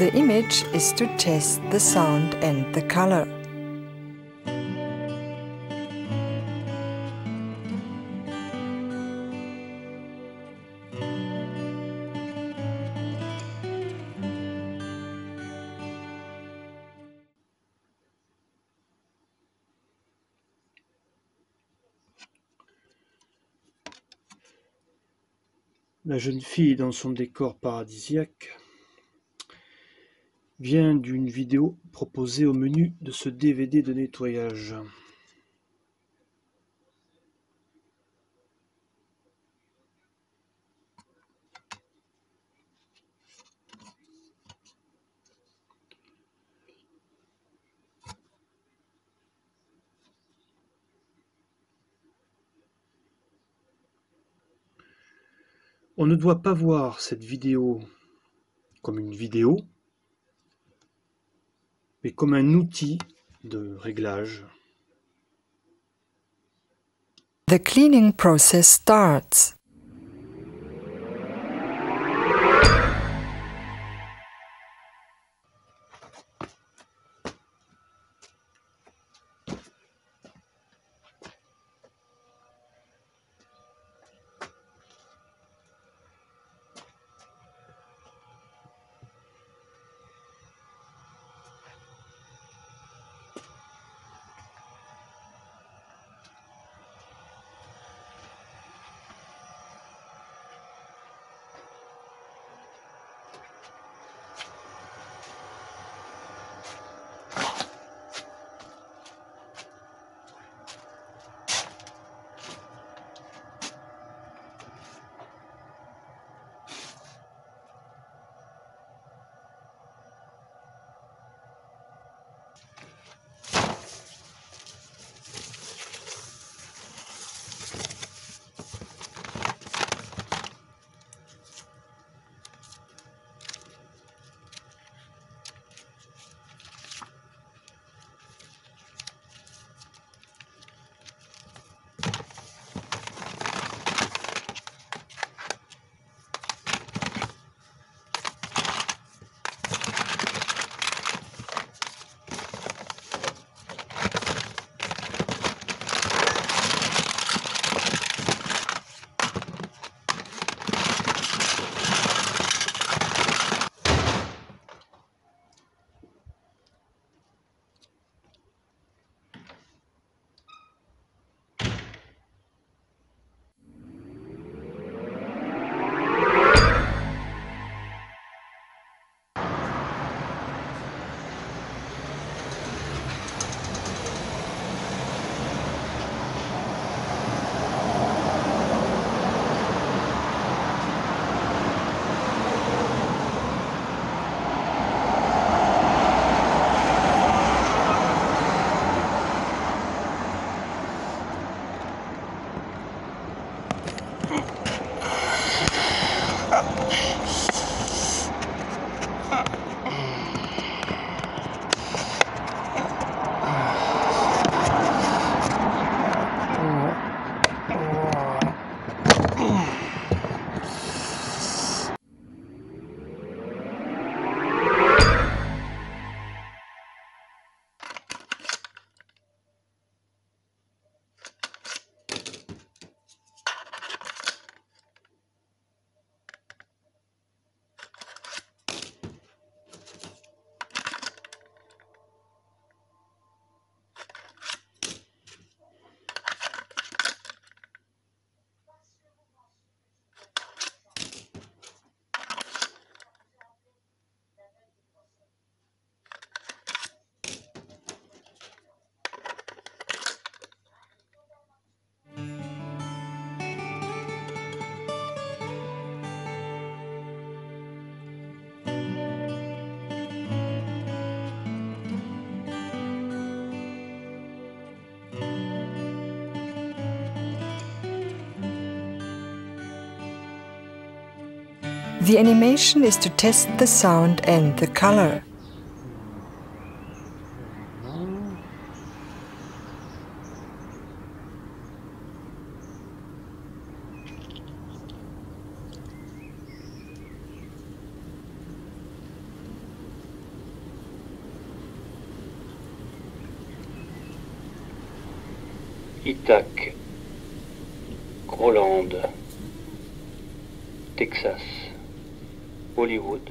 The image is to test the sound and the color. La jeune fille dans son décor paradisiaque vient d'une vidéo proposée au menu de ce DVD de nettoyage. On ne doit pas voir cette vidéo comme une vidéo, mais comme un outil de réglage. The cleaning process starts. The animation is to test the sound and the color. Ithaque, Groland, Texas, Hollywood,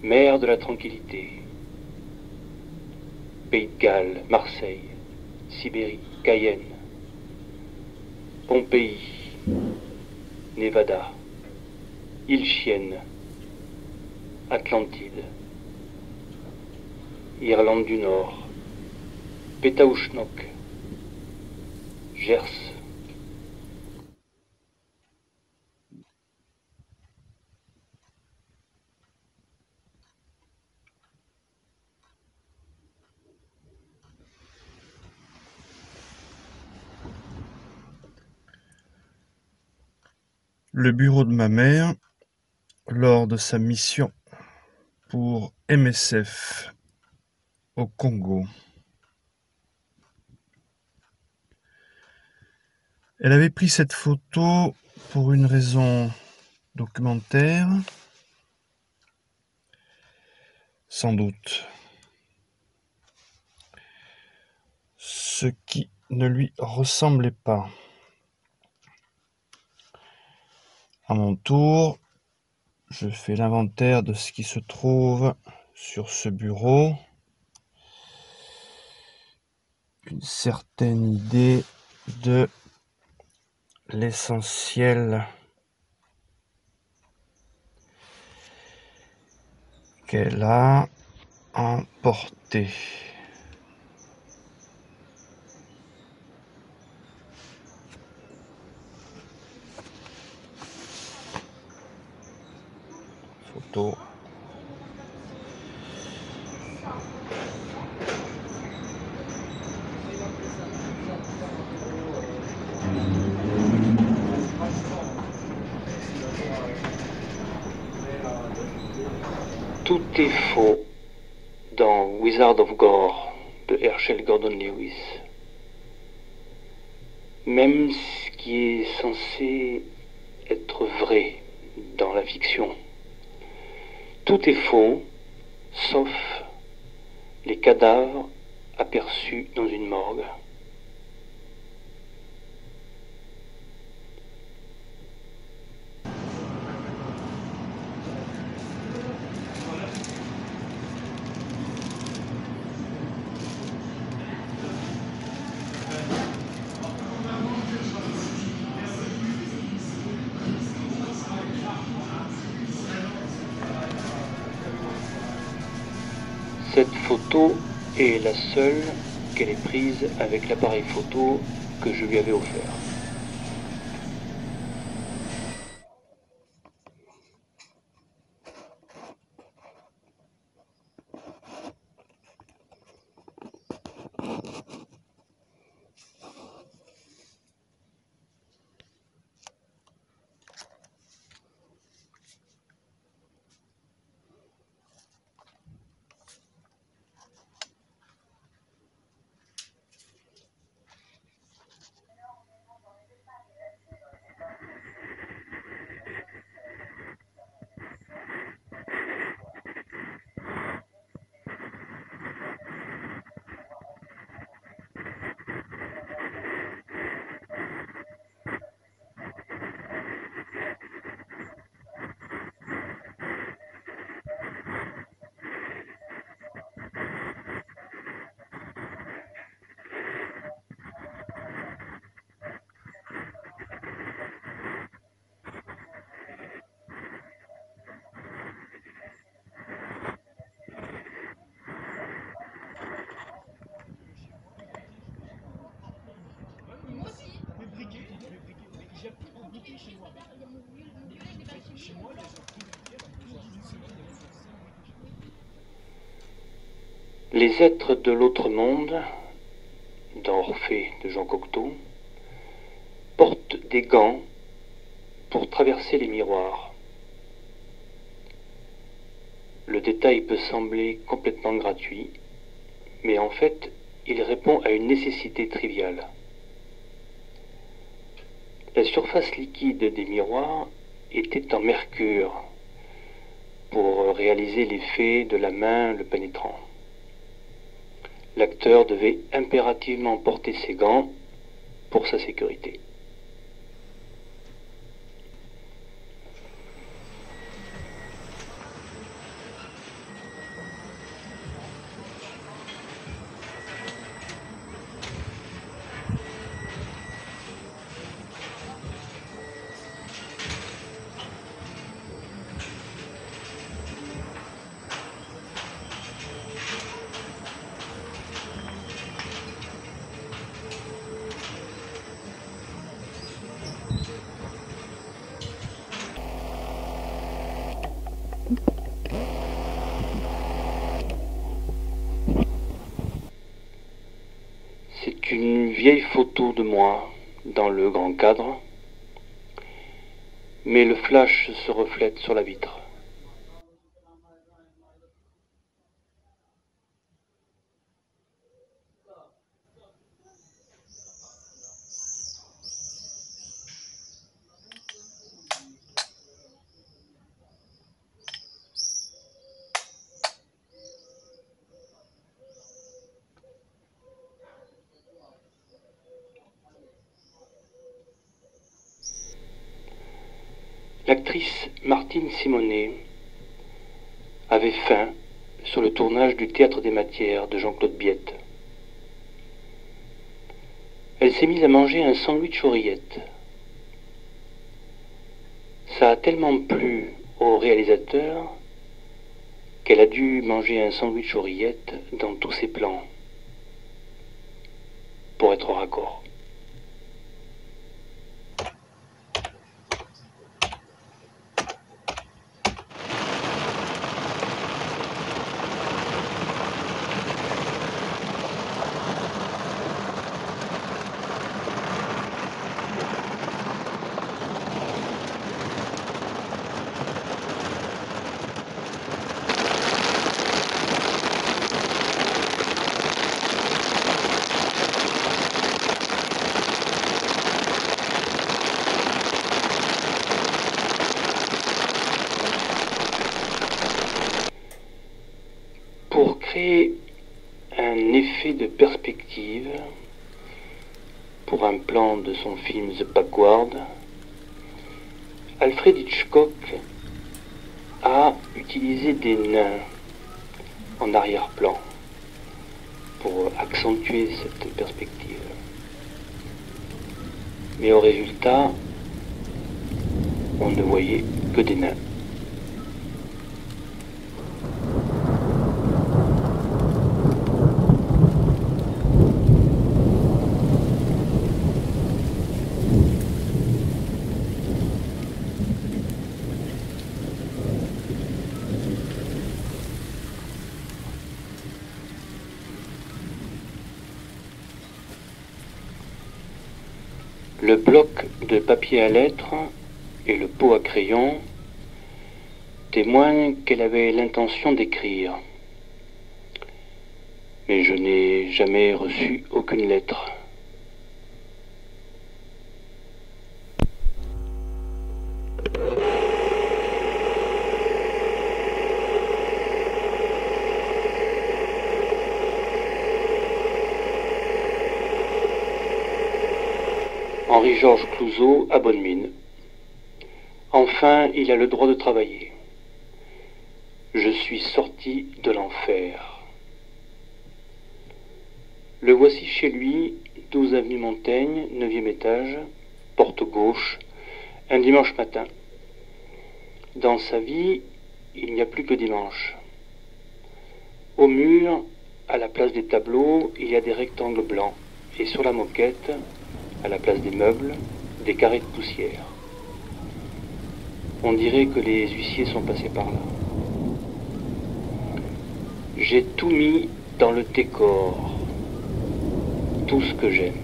mer de la tranquillité, Pays de Galles, Marseille, Sibérie, Cayenne, Pompéi, Nevada, Île Chienne, Atlantide, Irlande du Nord, Pétaouchnok, Gers. Le bureau de ma mère lors de sa mission pour MSF au Congo. Elle avait pris cette photo pour une raison documentaire, sans doute. Ce qui ne lui ressemblait pas. À mon tour, je fais l'inventaire de ce qui se trouve sur ce bureau. Une certaine idée de l'essentiel qu'elle a emporté. Photo. Tout est faux dans Wizard of Gore de Herschel Gordon Lewis. Même ce qui est censé être vrai dans la fiction. Tout est faux, sauf les cadavres aperçus dans une morgue. Cette photo est la seule qu'elle ait prise avec l'appareil photo que je lui avais offert. Les êtres de l'autre monde, dans Orphée de Jean Cocteau, portent des gants pour traverser les miroirs. Le détail peut sembler complètement gratuit, mais en fait, il répond à une nécessité triviale. La surface liquide des miroirs était en mercure pour réaliser l'effet de la main le pénétrant. L'acteur devait impérativement porter ses gants pour sa sécurité. C'est une vieille photo de moi dans le grand cadre, mais le flash se reflète sur la vitre. L'actrice Martine Simonet avait faim sur le tournage du Théâtre des Matières de Jean-Claude Biette. Elle s'est mise à manger un sandwich aux rillettes. Ça a tellement plu au réalisateur qu'elle a dû manger un sandwich aux rillettes dans tous ses plans pour être raccord. Pour créer un effet de perspective pour un plan de son film The Backward, Alfred Hitchcock a utilisé des nains en arrière-plan pour accentuer cette perspective. Mais au résultat, on ne voyait que des nains. Le bloc de papier à lettres et le pot à crayon témoignent qu'elle avait l'intention d'écrire. Mais je n'ai jamais reçu aucune lettre. Henri-Georges Clouzot a bonne mine. Enfin, il a le droit de travailler. Je suis sorti de l'enfer. Le voici chez lui, 12 avenue Montaigne, 9e étage, porte gauche, un dimanche matin. Dans sa vie, il n'y a plus que dimanche. Au mur, à la place des tableaux, il y a des rectangles blancs. Et sur la moquette, à la place des meubles, des carrés de poussière. On dirait que les huissiers sont passés par là. J'ai tout mis dans le décor, tout ce que j'aime.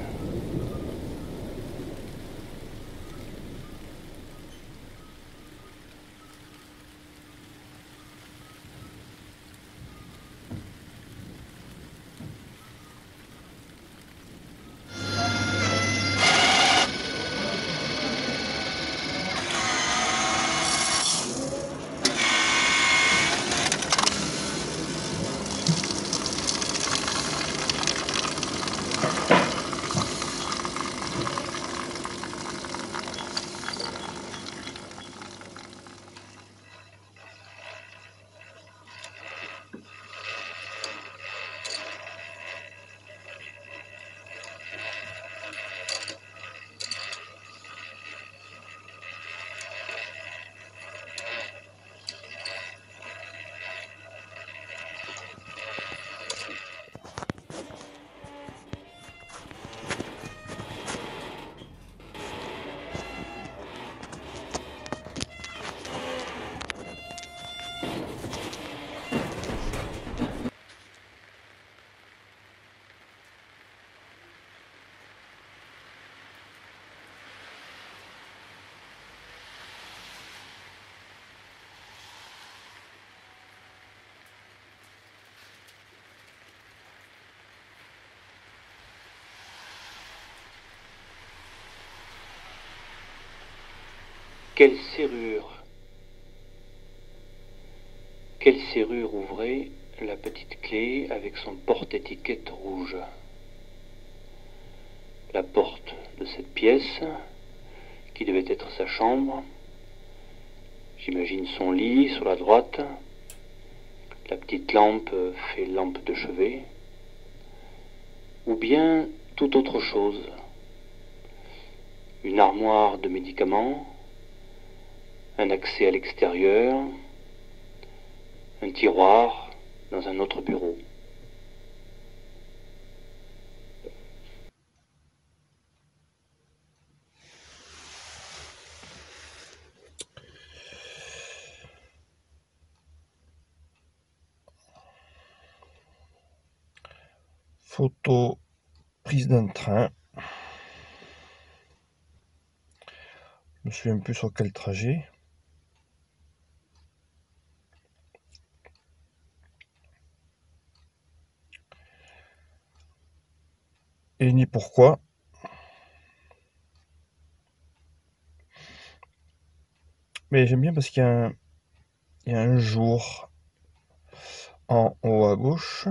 Quelle serrure ouvrait la petite clé avec son porte-étiquette rouge? La porte de cette pièce, qui devait être sa chambre, j'imagine son lit sur la droite, la petite lampe fait lampe de chevet, ou bien toute autre chose. Une armoire de médicaments, un accès à l'extérieur, un tiroir dans un autre bureau. Photo prise d'un train. Je me souviens plus sur quel trajet. Et ni pourquoi. Mais j'aime bien parce qu'il y a un jour en haut à gauche.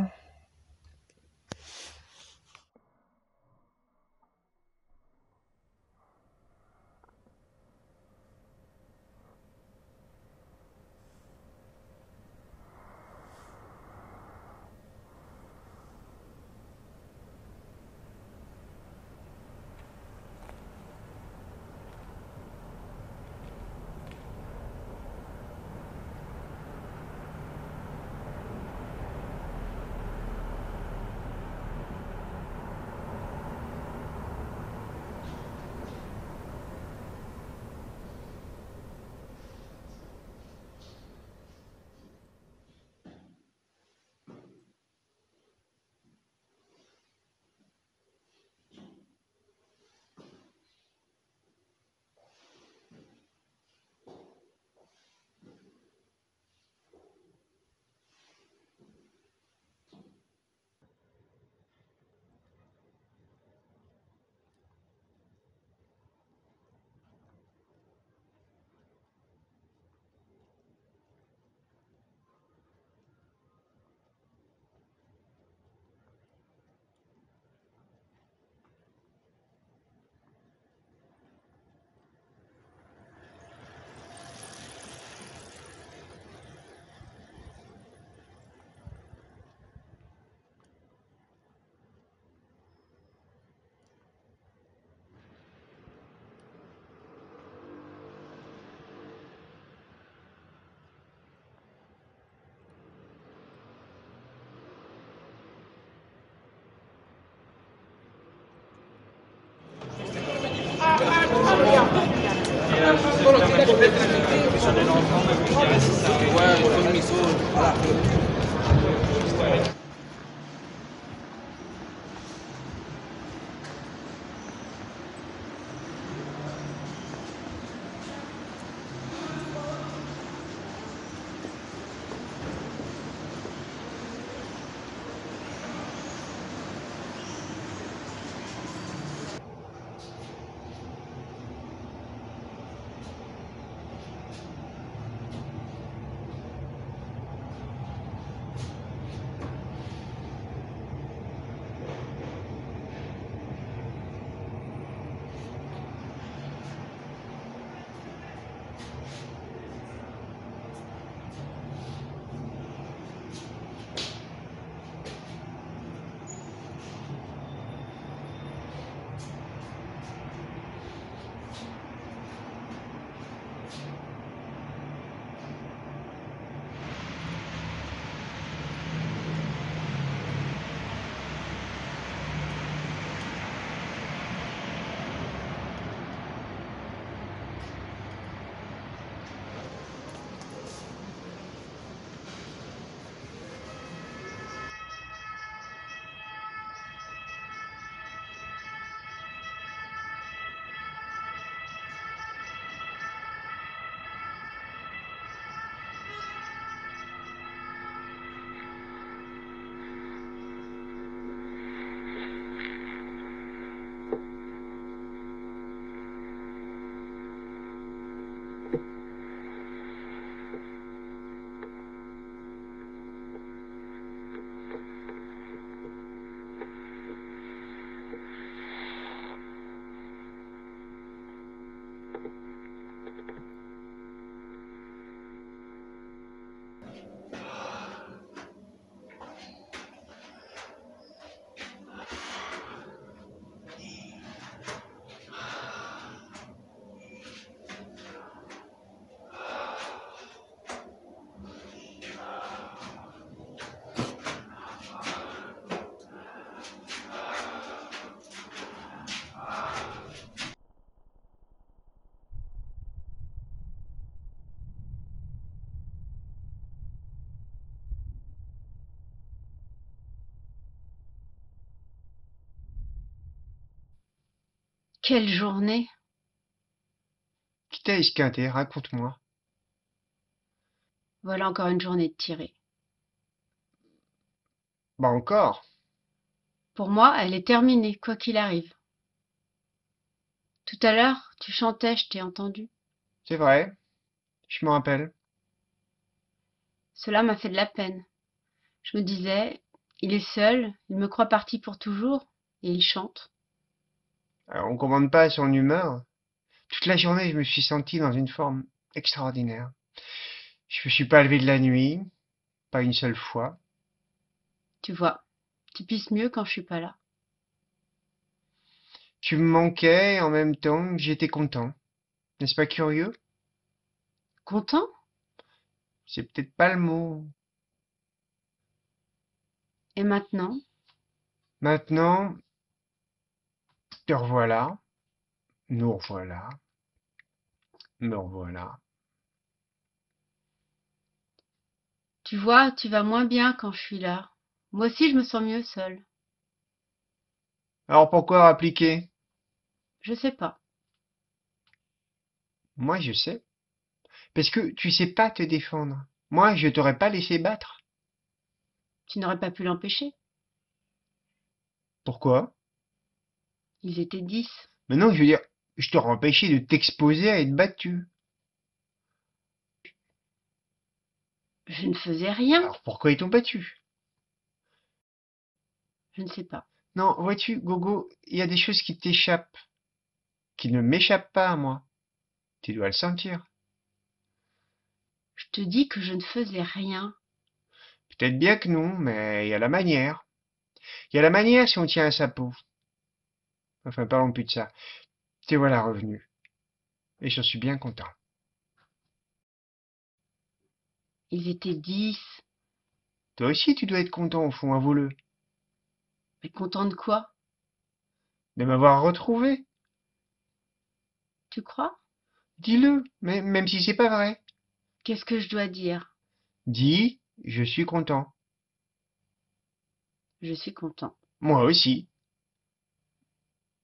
Quelle journée! Qui t'a esquinté? Raconte-moi. Voilà encore une journée de tirée. Bah encore. Pour moi, elle est terminée, quoi qu'il arrive. Tout à l'heure, tu chantais, je t'ai entendu. C'est vrai. Je me rappelle. Cela m'a fait de la peine. Je me disais, il est seul, il me croit parti pour toujours, et il chante. On commande pas à son humeur. Toute la journée, je me suis senti dans une forme extraordinaire. Je me suis pas levé de la nuit, pas une seule fois. Tu vois, tu pisses mieux quand je suis pas là. Tu me manquais et en même temps, j'étais content. N'est-ce pas curieux? Content? C'est peut-être pas le mot. Et maintenant? Maintenant, te revoilà, nous revoilà, me revoilà. Tu vois, tu vas moins bien quand je suis là. Moi aussi, je me sens mieux seule. Alors pourquoi appliquer? Je sais pas. Moi, je sais. Parce que tu sais pas te défendre. Moi, je t'aurais pas laissé battre. Tu n'aurais pas pu l'empêcher. Pourquoi? Ils étaient 10. Mais non, je veux dire, je t'aurais empêché de t'exposer à être battu. Je ne faisais rien. Alors pourquoi ils t'ont battu? Je ne sais pas. Non, vois-tu, Gogo, il y a des choses qui t'échappent, qui ne m'échappent pas à moi. Tu dois le sentir. Je te dis que je ne faisais rien. Peut-être bien que non, mais il y a la manière. Il y a la manière si on tient à sa peau. Enfin, parlons plus de ça. Te voilà revenu. Et j'en suis bien content. Ils étaient 10. Toi aussi, tu dois être content au fond, avoue-le. Mais content de quoi? De m'avoir retrouvé. Tu crois? Dis-le, même si c'est pas vrai. Qu'est-ce que je dois dire? Dis, je suis content. Je suis content. Moi aussi.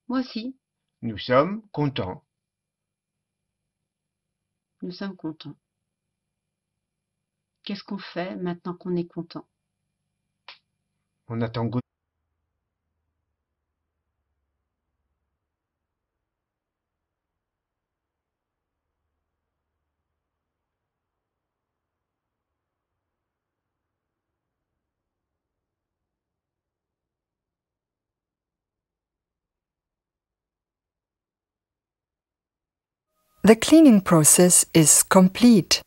Moi aussi, Nous sommes contents. nous sommes contents. Qu'est-ce qu'on fait maintenant qu'on est content? On attend Godot. The cleaning process is complete.